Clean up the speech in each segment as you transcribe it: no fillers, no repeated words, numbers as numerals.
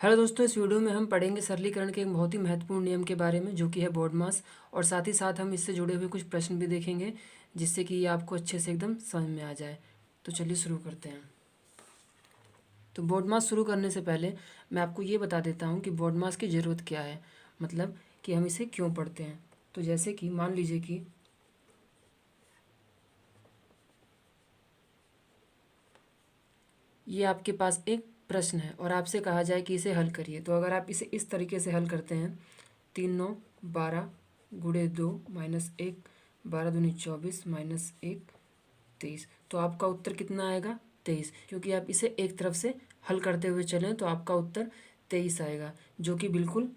Hello दोस्तों, इस video में हम पढ़ेंगे सरलीकरण के एक बहुत ही महत्वपूर्ण नियम के बारे में जो कि है BODMAS। और साथ ही साथ हम इससे जुड़े हुए कुछ प्रश्न भी देखेंगे जिससे कि ये आपको अच्छे से एकदम समझ में आ जाए। तो चलिए शुरू करते हैं। तो BODMAS शुरू करने से पहले मैं आपको ये बता देता हूँ कि BODMAS की ज़रूरत क्या है, मतलब कि हम इसे क्यों पढ़ते हैं। तो जैसे कि मान लीजिए कि ये आपके पास एक प्रश्न है और आपसे कहा जाए कि इसे हल करिए। तो अगर आप इसे इस तरीके से हल करते हैं, 3 9 12 गुणे 2 माइनस 1, 12 दूनी 24 माइनस 1 23, तो आपका उत्तर कितना आएगा? 23। क्योंकि आप इसे एक तरफ से हल करते हुए चलें तो आपका उत्तर 23 आएगा, जो कि बिल्कुल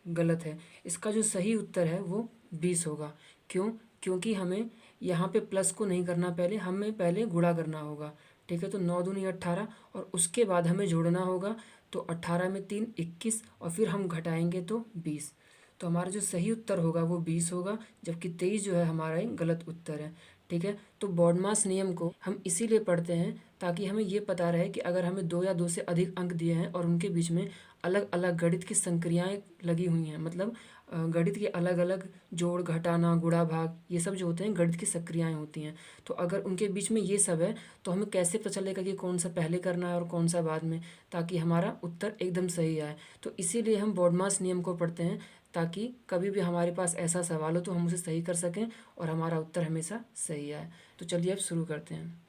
गलत है। इसका जो सही उत्तर है वो 20 होगा। क्यों? क्योंकि हमें यहाँ पे प्लस को नहीं करना, पहले हमें पहले गुणा करना होगा। ठीक है, तो 9 दूनी 18 और उसके बाद हमें जोड़ना होगा। तो 18 में 3 21 और फिर हम घटाएंगे तो 20। तो हमारा जो सही उत्तर होगा वो 20 होगा, जबकि 23 जो है हमारा एक गलत उत्तर है। ठीक है, तो BODMAS नियम को हम इसीलिए पढ़ते हैं ताकि हमें ये पता रहे कि अगर हमें 2 या 2 से अधिक अंक दिए हैं और उनके बीच में अलग अलग गणित की संक्रियाएं लगी हुई हैं, मतलब गणित के अलग अलग जोड़ घटाना गुणा भाग ये सब जो होते हैं गणित की संक्रियाएं होती हैं। तो अगर उनके बीच में ये सब है तो हमें कैसे पता चलेगा कि कौन सा पहले करना है और कौन सा बाद में, ताकि हमारा उत्तर एकदम सही आए। तो इसीलिए हम BODMAS नियम को पढ़ते हैं ताकि कभी भी हमारे पास ऐसा सवाल हो तो हम उसे सही कर सकें और हमारा उत्तर हमेशा सही आए। तो चलिए अब शुरू करते हैं।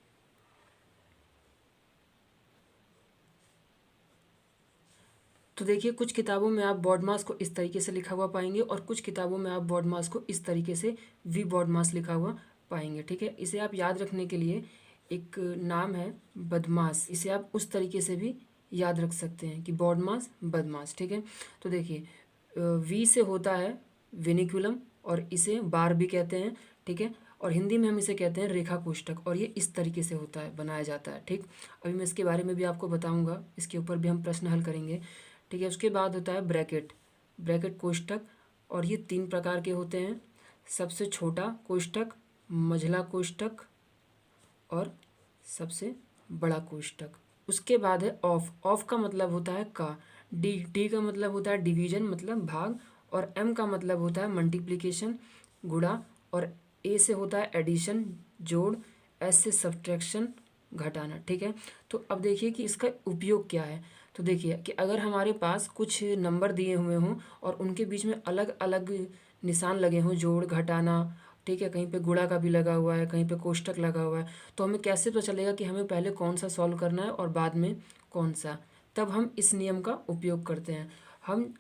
तो देखिए, कुछ किताबों में आप BODMAS को इस तरीके से लिखा हुआ पाएंगे और कुछ किताबों में आप BODMAS को इस तरीके से VBODMAS लिखा हुआ पाएंगे। ठीक है, इसे आप याद रखने के लिए एक नाम है बदमाश, इसे आप उस तरीके से भी याद रख सकते हैं कि BODMAS बदमाश। ठीक है, तो देखिए वी से होता है विनिकुलम और इसे बार भी कहते हैं। ठीक है, और हिंदी में हम इसे कहते हैं रेखा कोष्ठक, और ये इस तरीके से होता है, बनाया जाता है। ठीक, अभी मैं इसके बारे में भी आपको बताऊंगा, इसके ऊपर भी हम प्रश्न हल करेंगे। ठीक है, उसके बाद होता है ब्रैकेट, ब्रैकेट कोष्ठक, और ये 3 प्रकार के होते हैं। सबसे छोटा कोष्ठक, मझला कोष्ठक और सबसे बड़ा कोष्ठक। उसके बाद है ऑफ, ऑफ का मतलब होता है का, डी का मतलब होता है डिवीजन मतलब भाग, और एम का मतलब होता है मल्टीप्लिकेशन गुणा, और ए से होता है एडिशन जोड़, एस से सब्ट्रैक्शन घटाना। ठीक है, तो अब देखिए कि इसका उपयोग क्या है। तो देखिए कि अगर हमारे पास कुछ नंबर दिए हुए हों और उनके बीच में अलग अलग निशान लगे हों, जोड़ घटाना, ठीक है, कहीं पे गुणा का भी लगा हुआ है, कहीं पे कोष्ठक लगा हुआ है, तो हमें कैसे पता चलेगा कि हमें पहले कौन सा सॉल्व करना है और बाद में कौन सा? तब हम इस नियम का उपयोग करते हैं। हम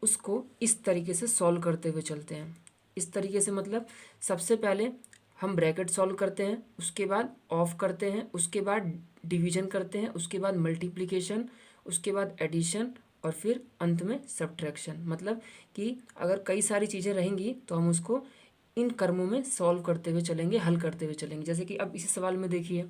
उसको इस तरीके से सॉल्व करते हुए चलते हैं। इस तरीके से मतलब सबसे पहले हम ब्रैकेट सॉल्व करते हैं, उसके बाद ऑफ करते हैं, उसके बाद डिवीजन करते हैं, उसके बाद मल्टीप्लिकेशन, उसके बाद एडिशन, और फिर अंत में सब्ट्रैक्शन। मतलब कि अगर कई सारी चीज़ें रहेंगी तो हम उसको इन कर्मों में सॉल्व करते हुए चलेंगे, हल करते हुए चलेंगे। जैसे कि अब इसी सवाल में देखिए,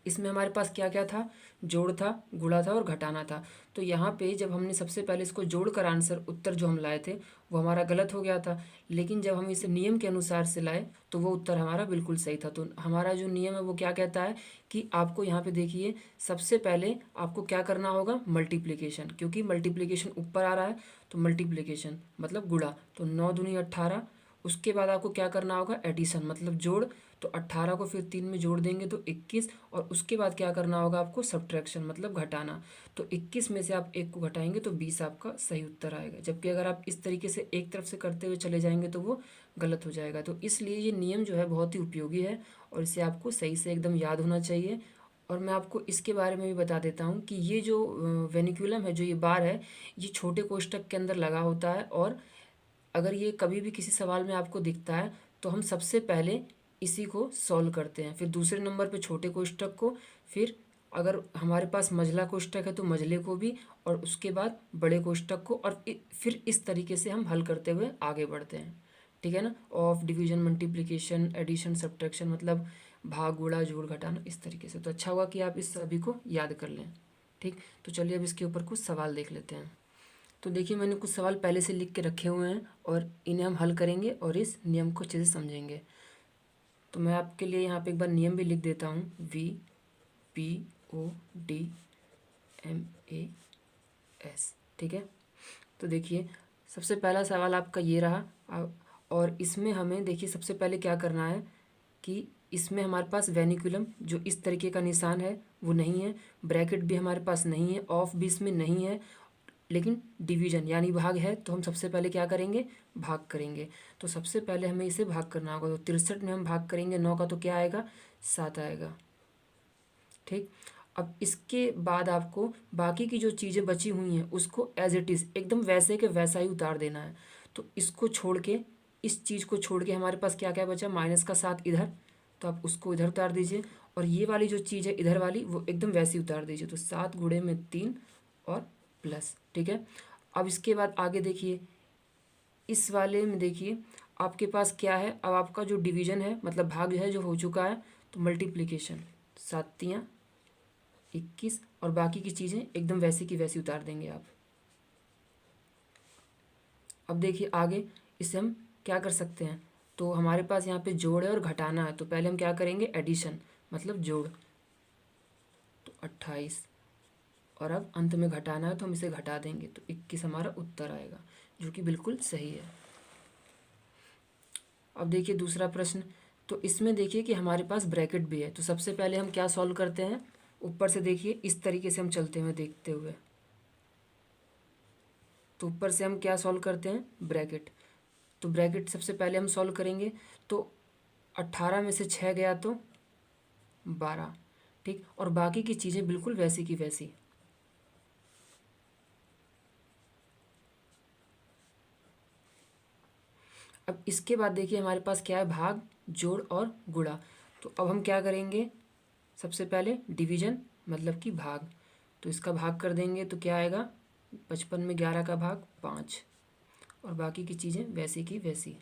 इसमें हमारे पास क्या क्या था? जोड़ था, गुणा था और घटाना था। तो यहाँ पे जब हमने सबसे पहले इसको जोड़कर आंसर उत्तर जो हम लाए थे वो हमारा गलत हो गया था, लेकिन जब हम इसे नियम के अनुसार से लाए तो वो उत्तर हमारा बिल्कुल सही था। तो हमारा जो नियम है वो क्या कहता है कि आपको यहाँ पे देखिए सबसे पहले आपको क्या करना होगा? मल्टीप्लिकेशन, क्योंकि मल्टीप्लिकेशन ऊपर आ रहा है तो मल्टीप्लिकेशन मतलब गुणा, तो 9 दूनी 18। उसके बाद आपको क्या करना होगा? एडिशन मतलब जोड़, तो 18 को फिर 3 में जोड़ देंगे तो 21, और उसके बाद क्या करना होगा आपको? सब्ट्रैक्शन मतलब घटाना, तो 21 में से आप 1 को घटाएंगे तो 20 आपका सही उत्तर आएगा। जबकि अगर आप इस तरीके से एक तरफ से करते हुए चले जाएंगे तो वो गलत हो जाएगा। तो इसलिए ये नियम जो है बहुत ही उपयोगी है और इसे आपको सही से एकदम याद होना चाहिए। और मैं आपको इसके बारे में भी बता देता हूँ कि ये जो वेनिकुलम है, जो ये बार है, ये छोटे कोष्ठक के अंदर लगा होता है, और अगर ये कभी भी किसी सवाल में आपको दिखता है तो हम सबसे पहले इसी को सॉल्व करते हैं, फिर दूसरे नंबर पे छोटे कोष्ठक को, फिर अगर हमारे पास मझला कोष्ठक है तो मझले को भी, और उसके बाद बड़े कोष्ठक को, और फिर इस तरीके से हम हल करते हुए आगे बढ़ते हैं। ठीक है ना? Of, division, multiplication, addition, subtraction मतलब भाग गुणा जोड़ घटाना, इस तरीके से। तो अच्छा हुआ कि आप इस सभी को याद कर लें। ठीक, तो चलिए अब इसके ऊपर कुछ सवाल देख लेते हैं। तो देखिए मैंने कुछ सवाल पहले से लिख के रखे हुए हैं और इन्हें हम हल करेंगे और इस नियम को अच्छे से समझेंगे। तो मैं आपके लिए यहाँ पे एक बार नियम भी लिख देता हूँ, VPODMAS। ठीक है। तो देखिए सबसे पहला सवाल आपका ये रहा। और इसमें हमें देखिए सबसे पहले क्या करना है कि इसमें हमारे पास वेनिकुलम जो इस तरीके का निशान है वो नहीं है, ब्रैकेट भी हमारे पास नहीं है, ऑफ भी इसमें नहीं है, लेकिन डिवीजन यानी भाग है। तो हम सबसे पहले क्या करेंगे, भाग करेंगे। तो सबसे पहले हमें इसे भाग करना होगा। तो 63 में हम भाग करेंगे 9 का, तो क्या आएगा, 7 आएगा। ठीक। अब इसके बाद आपको बाकी की जो चीज़ें बची हुई हैं उसको एज इट इज़ एकदम वैसे के वैसा ही उतार देना है। तो इसको छोड़ के, इस चीज़ को छोड़ के हमारे पास क्या क्या बचा, -7 इधर, तो आप उसको इधर उतार दीजिए। और ये वाली जो चीज़ है इधर वाली वो एकदम वैसी उतार दीजिए। तो 7 गुणे में 3 और प्लस। ठीक है। अब इसके बाद आगे देखिए, इस वाले में देखिए आपके पास क्या है। अब आपका जो डिवीजन है मतलब भाग है जो हो चुका है, तो मल्टीप्लिकेशन 7×3 = 21 और बाकी की चीज़ें एकदम वैसी की वैसी उतार देंगे आप। अब देखिए आगे इससे हम क्या कर सकते हैं। तो हमारे पास यहाँ पे जोड़ है और घटाना है। तो पहले हम क्या करेंगे, एडिशन मतलब जोड़, तो 28। और अब अंत में घटाना है तो हम इसे घटा देंगे, तो 21 हमारा उत्तर आएगा, जो कि बिल्कुल सही है। अब देखिए दूसरा प्रश्न। तो इसमें देखिए कि हमारे पास ब्रैकेट भी है। तो सबसे पहले हम क्या सॉल्व करते हैं, ऊपर से देखिए इस तरीके से हम चलते हुए देखते हुए। तो ऊपर से हम क्या सॉल्व करते हैं, ब्रैकेट। तो ब्रैकेट सबसे पहले हम सॉल्व करेंगे। तो 18 में से 6 गया तो 12। ठीक। और बाकी की चीज़ें बिल्कुल वैसी की वैसी। अब इसके बाद देखिए हमारे पास क्या है, भाग, जोड़ और गुणा। तो अब हम क्या करेंगे, सबसे पहले डिवीजन मतलब कि भाग। तो इसका भाग कर देंगे तो क्या आएगा, 55 में 11 का भाग 5 और बाकी की चीज़ें वैसी की वैसी।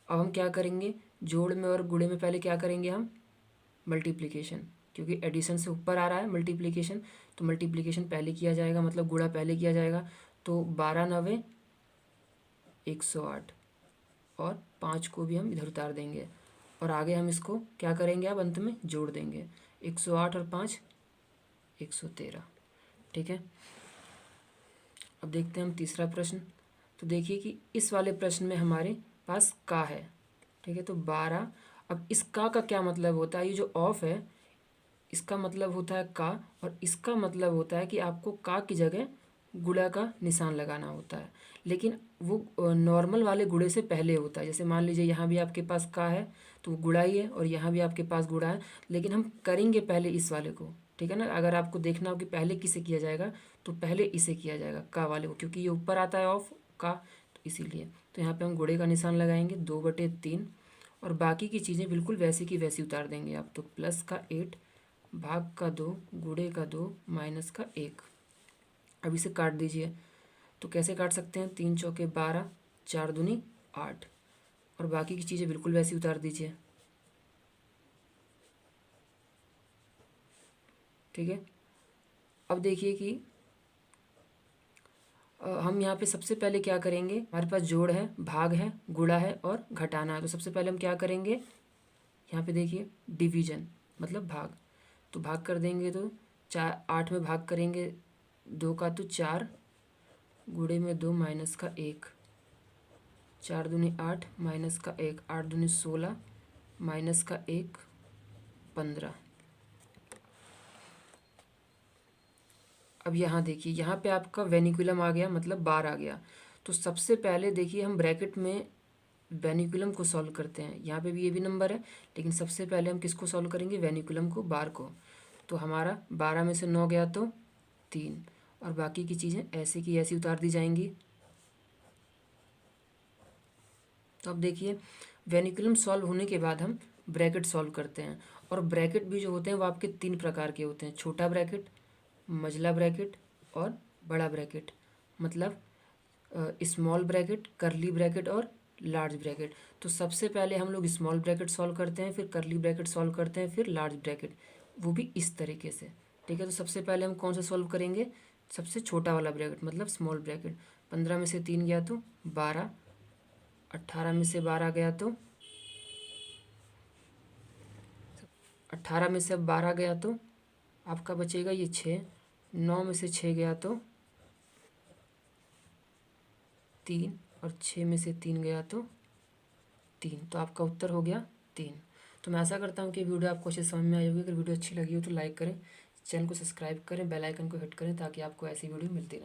अब हम क्या करेंगे, जोड़ में और गुणे में पहले क्या करेंगे हम, मल्टीप्लिकेशन, क्योंकि एडिशन से ऊपर आ रहा है मल्टीप्लिकेशन, तो मल्टीप्लिकेशन पहले किया जाएगा मतलब गुणा पहले किया जाएगा। तो 12×9 = 108 और 5 को भी हम इधर उतार देंगे। और आगे हम इसको क्या करेंगे, अब अंत में जोड़ देंगे, 108 और 5 113। ठीक है। अब देखते हैं हम तीसरा प्रश्न। तो देखिए कि इस वाले प्रश्न में हमारे पास का है। ठीक है। तो 12। अब इस का क्या मतलब होता है, ये जो ऑफ है इसका मतलब होता है का, और इसका मतलब होता है कि आपको का की जगह गुणा का निशान लगाना होता है। लेकिन वो नॉर्मल वाले गुणे से पहले होता है। जैसे मान लीजिए यहाँ भी आपके पास का है तो वो गुणा ही है, और यहाँ भी आपके पास गुणा है, लेकिन हम करेंगे पहले इस वाले को। ठीक है ना। अगर आपको देखना हो कि पहले किसे किया जाएगा तो पहले इसे किया जाएगा, का वाले को, क्योंकि ये ऊपर आता है ऑफ का, तो इसीलिए। तो यहाँ पे हम गुणे का निशान लगाएंगे 2/3 और बाकी की चीज़ें बिल्कुल वैसी की वैसी उतार देंगे आप। तो +8 भाग का 2 गुणे का 2 माइनस का 1। अब इसे काट दीजिए। तो कैसे काट सकते हैं, 3 चौके 12, 4 दूनी 8 और बाकी की चीज़ें बिल्कुल वैसी उतार दीजिए। ठीक है। अब देखिए कि हम यहाँ पे सबसे पहले क्या करेंगे, हमारे पास जोड़ है, भाग है, गुणा है और घटाना है। तो सबसे पहले हम क्या करेंगे, यहाँ पे देखिए डिवीजन मतलब भाग। तो भाग कर देंगे तो 8 में भाग करेंगे 2 का, तो 4 गुणे में 2 माइनस का 1, 4 दूनी 8 माइनस का 1, 8 दूनी 16 माइनस का 1 15। अब यहाँ देखिए यहाँ पे आपका वेनिकुलम आ गया मतलब बार आ गया। तो सबसे पहले देखिए हम ब्रैकेट में वेनिकुलम को सॉल्व करते हैं। यहाँ पे भी ये भी नंबर है, लेकिन सबसे पहले हम किसको सॉल्व करेंगे, वेनिकुलम को, बार को। तो हमारा 12 में से 9 गया तो 3 और बाकी की चीज़ें ऐसे की ऐसी उतार दी जाएंगी। तो अब देखिए वेनिकुलम सॉल्व होने के बाद हम ब्रैकेट सॉल्व करते हैं। और ब्रैकेट भी जो होते हैं वो आपके 3 प्रकार के होते हैं, छोटा ब्रैकेट, मझला ब्रैकेट और बड़ा ब्रैकेट। मतलब स्मॉल ब्रैकेट, करली ब्रैकेट और लार्ज ब्रैकेट। तो सबसे पहले हम लोग स्मॉल ब्रैकेट सॉल्व करते हैं, फिर करली ब्रैकेट सॉल्व करते हैं, फिर लार्ज ब्रैकेट, वो भी इस तरीके से। ठीक है। तो सबसे पहले हम कौन सा सॉल्व करेंगे, सबसे छोटा वाला ब्रैकेट मतलब स्मॉल ब्रैकेट। 15 में से 3 गया तो 12, 18 में से 12 गया तो 18 में से अब 12 गया तो आपका बचेगा ये 6, 9 में से 6 गया तो 3 और 6 में से 3 गया तो 3, तो आपका उत्तर हो गया 3। तो मैं आशा करता हूँ कि वीडियो आपको अच्छे समझ में आई होगी। अगर वीडियो अच्छी लगी हो तो लाइक करें, चैनल को सब्सक्राइब करें, बेल आइकन को हिट करें ताकि आपको ऐसी वीडियो मिलती रहे।